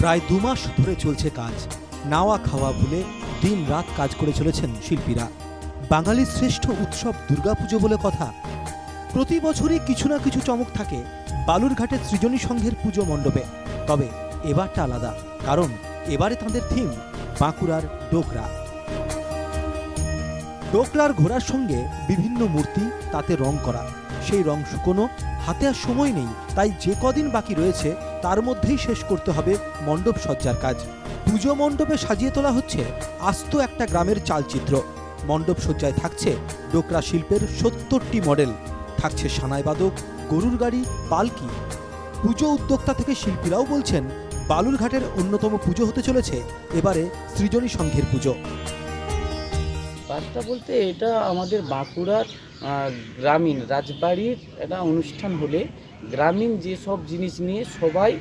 প্রায় 2 মাস ধরে চলছে কাজ। নাওয়া খাওয়া ভুলে দিন রাত কাজ করে চলেছেন শিল্পীরা। বাঙালির শ্রেষ্ঠ উৎসব দুর্গাপুজো বলে কথা। প্রতি বছরই কিছু না কিছু চমক থাকে বালুরঘাটের সৃজনী সংঘের পুজো মণ্ডপে। তবে এবারটা আলাদা, কারণ এবারে তাঁদের থিম বাঁকুড়ার ডোকরা। ডোকরার ঘোড়ার সঙ্গে বিভিন্ন মূর্তি, তাতে রং করা। সেই রং শুকোনো, হাতে আর সময় নেই, তাই যে কদিন বাকি রয়েছে তার মধ্যেই শেষ করতে হবে মণ্ডপ সজ্জার কাজ। পুজো মণ্ডপে সাজিয়ে তোলা হচ্ছে আস্ত একটা গ্রামের চালচিত্র। মণ্ডপ সজ্জায় থাকছে ডোকরা শিল্পের 70টি মডেল, থাকছে সানাই বাদক, গরুর গাড়ি, পালকি। পুজো উদ্যোক্তা থেকে শিল্পীরাও বলছেন বালুরঘাটের অন্যতম পুজো হতে চলেছে এবারে সৃজনী সংঘের পুজো। বার্তা বলতে এটা আমাদের বাঁকুড়ার গ্রামীণ রাজবাড়ির একটা অনুষ্ঠান হলে গ্রামীণ যেসব জিনিস নিয়ে সবাই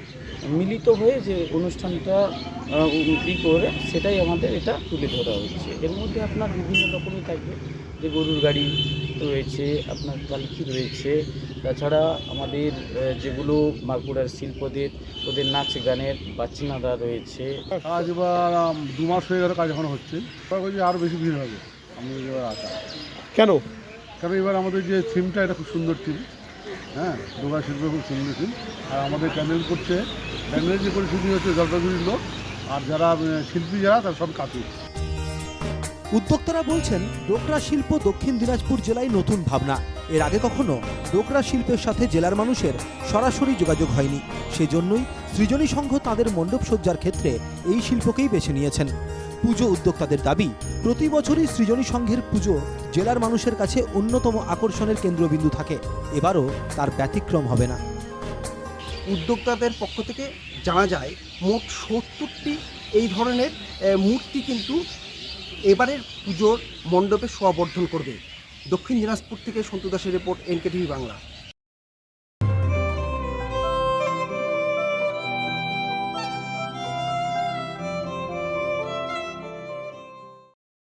মিলিত হয়ে যে অনুষ্ঠানটা করে সেটাই আমাদের এটা তুলে ধরা হচ্ছে। এর মধ্যে আপনার বিভিন্ন রকমই থাকবে, যে গরুর গাড়ি রয়েছে, আপনার পালকি রয়েছে, তাছাড়া আমাদের যেগুলো বাঁকুড়ার শিল্পদের ওদের নাচ গানের বাচ্চারা রয়েছে। কাজ এবার 2 মাস হয়ে গেল, কাজ এখনো হচ্ছে। আরও বেশি ভিড় হবে আমি এবার আসা। কেন? কারণ এবার আমাদের যে থিমটা, এটা খুব সুন্দর থিম। হ্যাঁ, ডোকরা শিল্প খুব সুন্দর থিম। আর আমাদের প্যানেল করছে, প্যানেলের যে পরিস্থিতি হচ্ছে জলপাইগুড়ির লোক, আর যারা শিল্পী যারা তারা সব কাঁচু। উদ্যোক্তারা বলছেন ডোকরা শিল্প দক্ষিণ দিনাজপুর জেলায় নতুন ভাবনা। এর আগে কখনো ডোকরা শিল্পের সাথে জেলার মানুষের সরাসরি যোগাযোগ হয়নি। সেজন্যই সৃজনী সংঘ তাদের মণ্ডপ সজ্জার ক্ষেত্রে এই শিল্পকেই বেছে নিয়েছেন। পুজো উদ্যোক্তাদের দাবি, প্রতি বছরই সৃজনী সংঘের পুজো জেলার মানুষের কাছে অন্যতম আকর্ষণের কেন্দ্রবিন্দু থাকে। এবারও তার ব্যতিক্রম হবে না। উদ্যোক্তাদের পক্ষ থেকে জানা যায় মোট 70টি এই ধরনের মূর্তি কিন্তু এবারের পুজোর মণ্ডপে শোভাবর্ধন করবে। দক্ষিণ দিনাজপুর থেকে সন্তু দাসের রিপোর্ট, NKTV বাংলা।